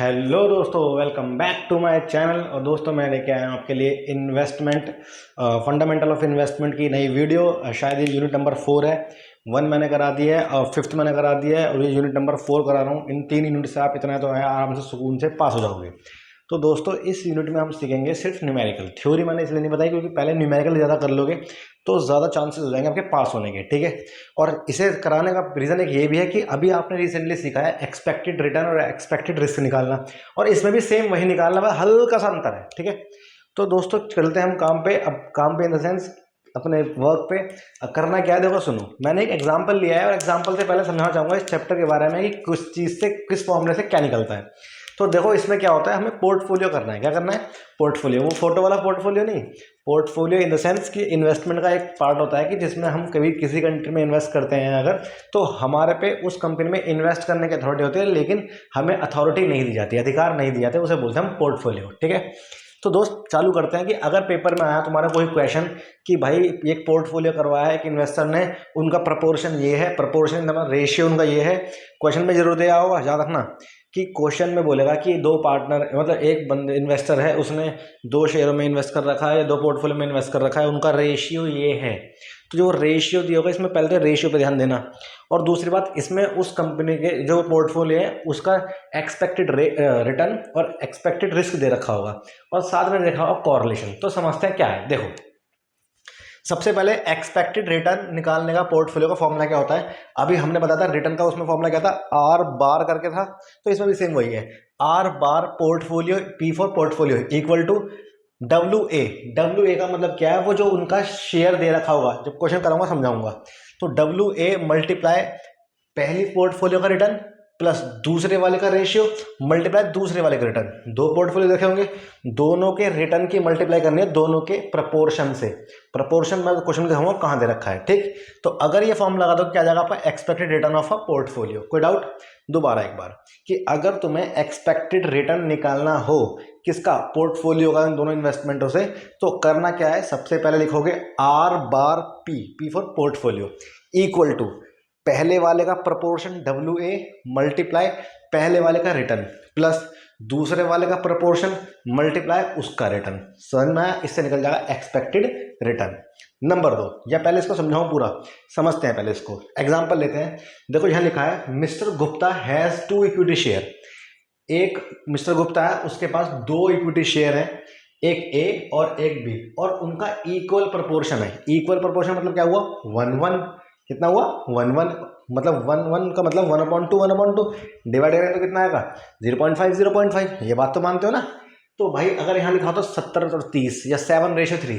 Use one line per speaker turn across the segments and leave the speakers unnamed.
Hello दोस्तों, welcome back to my channel. और दोस्तों मैं लेके आया हूँ आपके लिए इन्वेस्टमेंट फंडामेंटल ऑफ इन्वेस्टमेंट की नई वीडियो। शायद ये यूनिट नंबर 4 है। 1 मैंने करा दी है और 5th मैंने करा दिया है और ये यूनिट नंबर 4 करा रहा हूँ। इन 3 यूनिट से आप इतना तो है आराम से सुकून से पास हो जाओगे। तो दोस्तों इस यूनिट में हम सीखेंगे सिर्फ न्यूमेरिकल। थ्योरी मैंने इसलिए नहीं बताई क्योंकि पहले न्यूमेरिकल ज़्यादा कर लोगे तो ज़्यादा चांसेस हो जाएंगे आपके पास होने के, ठीक है। और इसे कराने का रीज़न एक ये भी है कि अभी आपने रिसेंटली सीखा है एक्सपेक्टेड रिटर्न और एक्सपेक्टेड रिस्क निकालना, और इसमें भी सेम वही निकालना, बस हल्का सा अंतर है, ठीक है। तो दोस्तों चलते हैं हम काम पे। अब काम पे इन द सेंस अपने वर्क पे। करना क्या है देखो, सुनो, मैंने एक एग्जांपल लिया है और एग्जांपल से पहले समझाना चाहूँगा इस चैप्टर के बारे में कि कुछ चीज़ से किस फॉर्मूले से क्या निकलता है। तो देखो इसमें क्या होता है, हमें पोर्टफोलियो करना है। क्या करना है? पोर्टफोलियो। वो फोटो वाला पोर्टफोलियो नहीं, पोर्टफोलियो इन द सेंस कि इन्वेस्टमेंट का एक पार्ट होता है कि जिसमें हम कभी किसी कंट्री में इन्वेस्ट करते हैं अगर, तो हमारे पे उस कंपनी में इन्वेस्ट करने की अथॉरिटी होती है, लेकिन हमें अथॉरिटी नहीं दी जाती, अधिकार नहीं दिए जाते, उसे बोलते हैं हम पोर्टफोलियो, ठीक है। तो दोस्त चालू करते हैं कि अगर पेपर में आया तुम्हारा कोई क्वेश्चन कि भाई एक पोर्टफोलियो करवाया है एक इन्वेस्टर ने, उनका प्रपोर्शन ये है, प्रपोर्शन रेशियो उनका ये है, क्वेश्चन में जरूर दिया होगा, याद रखना कि क्वेश्चन में बोलेगा कि दो पार्टनर, मतलब एक बंदे इन्वेस्टर है, उसने 2 शेयरों में इन्वेस्ट कर रखा है या 2 पोर्टफोलियो में इन्वेस्ट कर रखा है, उनका रेशियो ये है। तो जो रेशियो दिया होगा इसमें पहले तो रेशियो पे ध्यान देना, और दूसरी बात इसमें उस कंपनी के जो पोर्टफोलियो है उसका एक्सपेक्टेड रिटर्न और एक्सपेक्टेड रिस्क दे रखा होगा, और साथ में देखा होगा कॉरलेशन। तो समझते हैं क्या है। देखो सबसे पहले एक्सपेक्टेड रिटर्न निकालने का पोर्टफोलियो का फॉर्मूला क्या होता है, अभी हमने बताया था रिटर्न का, उसमें फॉर्मूला क्या था, आर बार करके था। तो इसमें भी सेम वही है, R bar portfolio, P for portfolio equal to W A. W A का मतलब क्या है, वो जो उनका शेयर दे रखा होगा, जब क्वेश्चन कराऊंगा समझाऊंगा। तो डब्ल्यू ए मल्टीप्लाई पहली पोर्टफोलियो का रिटर्न प्लस दूसरे वाले का रेशियो मल्टीप्लाई दूसरे वाले का रिटर्न। 2 पोर्टफोलियो देखे होंगे, दोनों के रिटर्न की मल्टीप्लाई करनी है दोनों के प्रपोर्शन से। प्रपोर्शन मैं क्वेश्चन में दिखाऊंगा कहाँ दे रखा है, ठीक। तो अगर ये फॉर्म लगा दो क्या आ जाएगा आपका, expected return of a portfolio. कोई डाउट? दोबारा एक बार कि अगर तुम्हें एक्सपेक्टेड रिटर्न निकालना हो किसका, पोर्टफोलियो का, इन दोनों इन्वेस्टमेंटों से, तो करना क्या है, सबसे पहले लिखोगे R bar P, P for portfolio, equal to पहले वाले का प्रपोर्शन डब्ल्यू ए मल्टीप्लाई पहले वाले का रिटर्न प्लस दूसरे वाले का प्रपोर्शन मल्टीप्लाई उसका रिटर्न। समझ में आया? इससे निकल जाएगा एक्सपेक्टेड रिटर्न। नंबर 2, या पहले इसको समझाऊं पूरा, समझते हैं पहले इसको। एग्जांपल लेते हैं। देखो यहाँ लिखा है mister Gupta has 2 equity share. एक मिस्टर गुप्ता है, उसके पास 2 इक्विटी शेयर है, एक ए और एक बी, और उनका इक्वल प्रपोर्शन है। इक्वल प्रपोर्शन मतलब क्या हुआ, 1:1। कितना हुआ, 1:1। मतलब 1:1 का मतलब 1/2, 1/2 डिवाइड करेंगे तो कितना आएगा, 0.5, 0.5। ये बात तो मानते हो ना। तो भाई अगर यहाँ लिखा होता 70 और 30 या 7:3,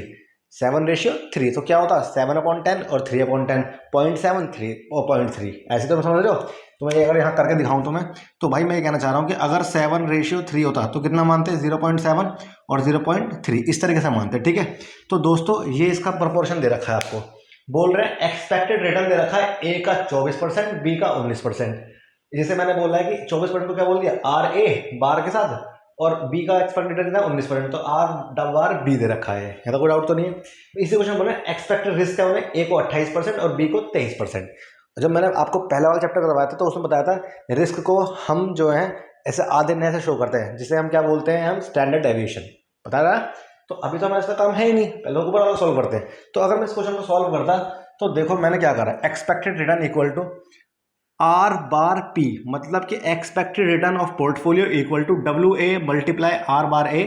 7:3, तो क्या होता, 7/10 और 3/10, 0.7, 3 और 0.3। ऐसे तो समझ रहे हो। तो मैं अगर यहाँ करके दिखाऊं तो भाई मैं ये कहना चाह रहा हूँ कि अगर 7:3 होता तो कितना मानते हैं, 0.7 और 0.3, इस तरीके से मानते हैं, ठीक है। तो दोस्तों ये इसका प्रपोर्शन दे रखा है आपको, बोल रहे हैं एक्सपेक्टेड रिटर्न दे रखा है, ए का 24%, बी का 19%। जैसे मैंने बोला है कि 24% को क्या बोल दिया, आर ए बार के साथ, और बी का एक्सपेक्टेड रिटर्न है 19%, तो आर बार बी दे रखा है, यहाँ तो कोई डाउट तो नहीं है। इसी क्वेश्चन बोल रहे हैं एक्सपेक्टेड रिस्क क्या होने, ए को 28% और बी को 23%। जब मैंने आपको पहला वाला चैप्टर करवाया था तो उसमें बताया था रिस्क को हम जो है ऐसे आधे नए से शो करते हैं, जिसे हम क्या बोलते हैं, हम स्टैंडर्ड डेविएशन। बता रहा। तो अभी तो हमारा इसका काम है ही नहीं, पहले ऊपर वाला सॉल्व करते हैं। तो अगर मैं इस क्वेश्चन को सॉल्व करता तो देखो मैंने क्या करा, expected return equal to R bar P, मतलब कि expected return of portfolio equal to W A multiply R bar A,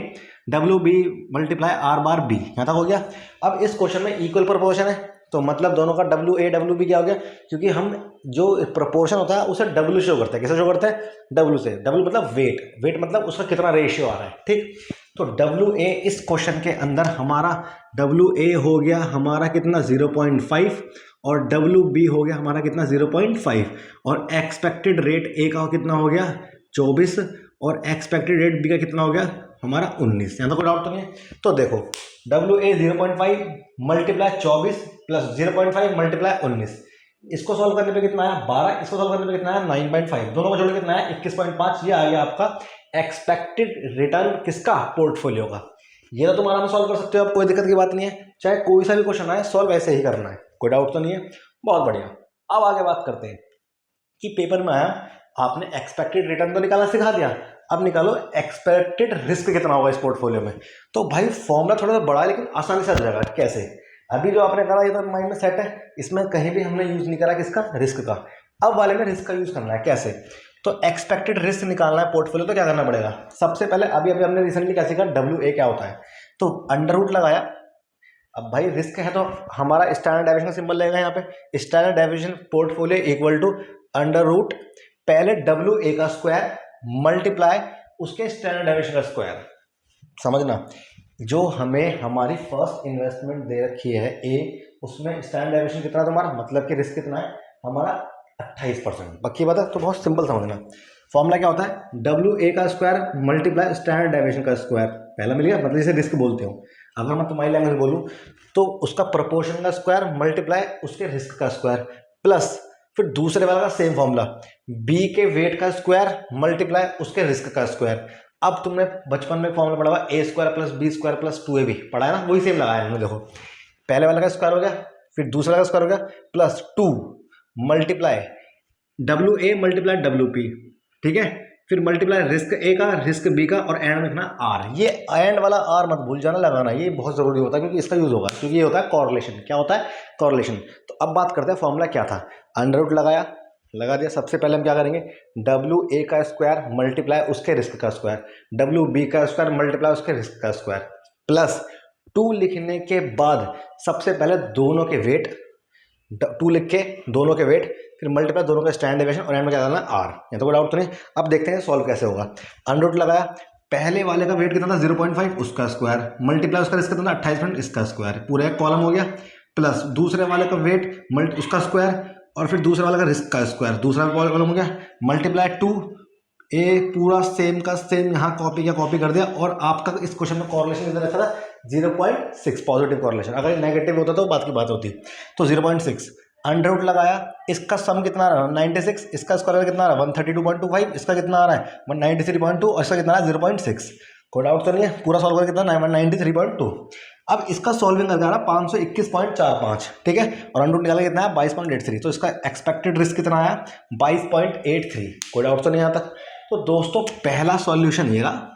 W B multiply R bar B. यहाँ तक हो गया। अब इस क्वेश्चन में इक्वल प्रोपोर्शन है, तो मतलब दोनों का डब्ल्यू ए डब्ल्यू बी क्या हो गया, क्योंकि हम जो प्रोपोर्शन होता है उसे डब्ल्यू शो करते हैं। किसे शो करते हैं, डब्ल्यू से। डब्ल्यू मतलब वेट, वेट मतलब उसका कितना रेशियो आ रहा है, ठीक। तो डब्ल्यू ए इस क्वेश्चन के अंदर हमारा डब्ल्यू ए हो गया हमारा कितना, 0.5, और डब्ल्यू बी हो गया हमारा कितना, 0.5, और एक्सपेक्टेड रेट ए का कितना हो गया, 24, और एक्सपेक्टेड रेट बी का कितना हो गया हमारा 19। यहाँ तो कोई डाउट तो नहीं है। तो देखो W A 0.5 multiply 24 plus 0.5 multiply 19, इसको सॉल्व करने पे कितना आया 12, इसको सॉल्व करने पे कितना आया 9.5, दोनों को जोड़ के कितना आया 21.5। ये आ गया आपका एक्सपेक्टेड रिटर्न किसका, पोर्टफोलियो का। ये तो तुम आराम से सॉल्व कर सकते हो, अब कोई दिक्कत की बात नहीं है, चाहे कोई सा भी क्वेश्चन आए सॉल्व ऐसे ही करना है, कोई डाउट तो नहीं है। बहुत बढ़िया। अब आगे बात करते हैं कि पेपर में आया, आपने एक्सपेक्टेड रिटर्न तो निकालना सिखा दिया, अब निकालो एक्सपेक्टेड रिस्क कितना होगा इस पोर्टफोलियो में। तो भाई फॉर्मूला थोड़ा सा बड़ा है लेकिन आसानी से आ जाएगा। कैसे? अभी जो आपने करा ये तो माइंड में सेट है, इसमें कहीं भी हमने यूज नहीं करा किसका, रिस्क का। अब वाले में रिस्क का यूज करना है। कैसे? तो एक्सपेक्टेड रिस्क निकालना है पोर्टफोलियो, तो क्या करना पड़ेगा? सबसे पहले अभी हमने रिसेंटली क्या सीखा, WA क्या होता है। तो अंडर रूट लगाया। अब भाई रिस्क है तो हमारा स्टैंडर्ड डेविएशन का सिंबल लगेगा यहाँ पे। Standard deviation portfolio equal to under root पहले WA का स्क्वायर मल्टीप्लाई उसके स्टैंडर्ड डेविएशन का स्क्वायर। समझना, जो हमें हमारी फर्स्ट इन्वेस्टमेंट दे रखी है A, उसमें स्टैंडर्ड डेविएशन कितना तुम्हारा, मतलब कि रिस्क कितना है हमारा 28%। पक्की बात है? तो बहुत सिंपल समझना। फॉर्मूला क्या होता है, WA का स्क्वायर मल्टीप्लाई स्टैंडर्ड डेविएशन का स्क्वायर। पहला मिल गया, मतलब इसे रिस्क बोलते हो। अगर मैं तुम्हारी लैंग्वेज बोलूँ तो उसका प्रोपोर्शन का स्क्वायर मल्टीप्लाई उसके रिस्क का स्क्वायर, प्लस फिर दूसरे वाला का सेम फॉर्मूला B के वेट का स्क्वायर मल्टीप्लाई उसके रिस्क का स्क्वायर। अब तुमने बचपन में फॉर्मूला पढ़ा हुआ A² plus B² plus 2AB पढ़ा है ना, वही सेम लगाया हमने। देखो पहले वाला का स्क्वायर हो गया, फिर दूसरा का स्क्वायर हो गया, plus 2 multiply WA multiply WP, ठीक है, फिर मल्टीप्लाई रिस्क A का रिस्क B का, और एंड में लिखना R। ये एंड वाला R मत भूल जाना लगाना, ये बहुत जरूरी होता है क्योंकि इसका यूज होगा, क्योंकि ये होता है कॉरलेशन। क्या होता है? कॉरलेशन। तो अब बात करते हैं फॉर्मूला क्या था। अंडर रूट लगाया, लगा दिया। सबसे पहले हम क्या करेंगे, WA का स्क्वायर मल्टीप्लाई उसके रिस्क का स्क्वायर, WB का स्क्वायर मल्टीप्लाई उसके रिस्क का स्क्वायर, प्लस 2 लिखने के बाद सबसे पहले दोनों के वेट, 2 लिख के दोनों के वेट, फिर मल्टीप्लाई दोनों का स्टैंडर्ड डेविएशन, और एंड में क्या करना है R। ये तो कोई डाउट तो नहीं। अब देखते हैं सॉल्व कैसे होगा। अंडर रूट लगाया, पहले वाले का वेट कितना था 0.5 उसका स्क्वायर मल्टीप्लाई उसका रिस्क कितना था 28% इसका स्क्वायर, पूरा एक कॉलम हो गया, प्लस दूसरे वाले का वेट उसका स्क्वायर, और फिर दूसरे वाले का रिस्क का स्क्वायर, दूसरा कॉलम हो गया, मल्टीप्लाई 2A पूरा सेम का सेम यहाँ कॉपी किया, कॉपी कर दिया। और आपका इस क्वेश्चन में कॉरलेशन कितना रखा था 0.6 पॉजिटिव कॉरलेशन। अगर नेगेटिव होता तो बात की बात होती। तो 0.6 अंडर रूट लगाया, इसका सम कितना आ रहा है 96, इसका स्क्वायर कितना आ रहा है 132.25, इसका कितना आ रहा है 193.2, और इसका कितना आ रहा है 0.6। कोई डाउट तो नहीं है? पूरा सॉल्व करके कितना 193.2। अब इसका सॉल्विंग करके आ रहा है 521.45, ठीक है, और अंडर रूट निकाला कितना है 22.83। तो इसका एक्सपेक्टेड रिस्क कितना आया 22.83। कोई डाउट तो नहीं आता? तो दोस्तों पहला सॉल्यूशन ये रहा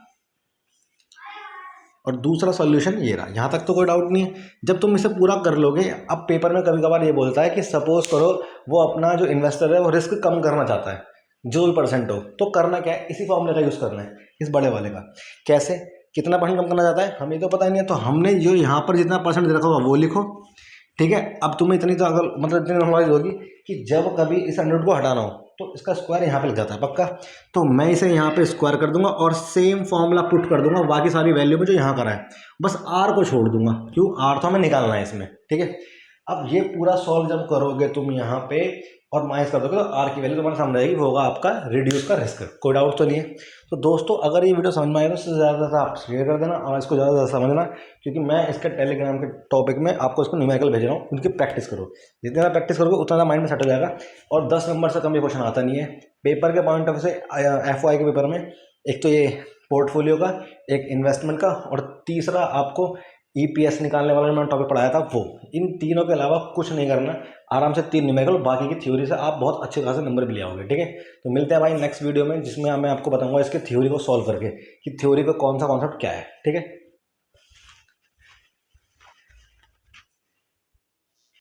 और दूसरा सॉल्यूशन ये रहा। यहाँ तक तो कोई डाउट नहीं है। जब तुम इसे पूरा कर लोगे, अब पेपर में कभी कभार ये बोलता है कि सपोज करो वो अपना जो इन्वेस्टर है वो रिस्क कम करना चाहता है, जो भी परसेंट हो, तो करना क्या है, इसी फॉर्मूले का यूज़ करना है, इस बड़े वाले का। कैसे? कितना परसेंट कम करना चाहता है हमें तो पता ही नहीं है, तो हमने जो यहाँ पर जितना परसेंट दे रखा होगा वो लिखो, ठीक है। अब तुम्हें इतनी तो अगर मतलब इतनी नॉलेज होगी कि जब कभी इस 100 को हटाना हो तो इसका स्क्वायर यहाँ पे लग जाता है पक्का। तो मैं इसे यहाँ पे स्क्वायर कर दूंगा और सेम फॉर्मूला पुट कर दूंगा बाकी सारी वैल्यू में जो यहाँ करा है, बस R को छोड़ दूंगा। क्यों? R तो हमें निकालना है इसमें, ठीक है। अब ये पूरा सॉल्व जब करोगे तुम यहाँ पे और माइनस कर दोगे तो R की वैल्यू तुम्हारे सामने आएगी, वो होगा आपका रिड्यूस का रिस्क। कोई डाउट तो नहीं है? तो दोस्तों अगर ये वीडियो समझ में आए तो इससे ज़्यादा आप शेयर कर देना और इसको ज़्यादा समझना, क्योंकि मैं इसके टेलीग्राम के टॉपिक में आपको इसको न्यूमेरिकल भेज रहा हूँ। उनकी प्रैक्टिस करो, जितनी ज़्यादा प्रैक्टिस करोगे उतना ज़्यादा माइंड में सेट हो जाएगा। और 10 नंबर से कम ये क्वेश्चन आता नहीं है पेपर के पॉइंट ऑफ व्यू से। FOI के पेपर में एक तो ये पोर्टफोलियो का, एक इन्वेस्टमेंट का, और तीसरा आपको EPS निकालने वाला मैंने टॉपिक पढ़ाया था वो। इन तीनों के अलावा कुछ नहीं करना, आराम से 3 न्यूमेरिकल, बाकी की थ्योरी से आप बहुत अच्छे खासे नंबर भी ले आओगे, ठीक है। तो मिलते हैं भाई नेक्स्ट वीडियो में, जिसमें मैं आपको बताऊंगा इसके थ्योरी को सॉल्व करके कि थ्योरी का कौन सा कॉन्सेप्ट क्या है, ठीक है।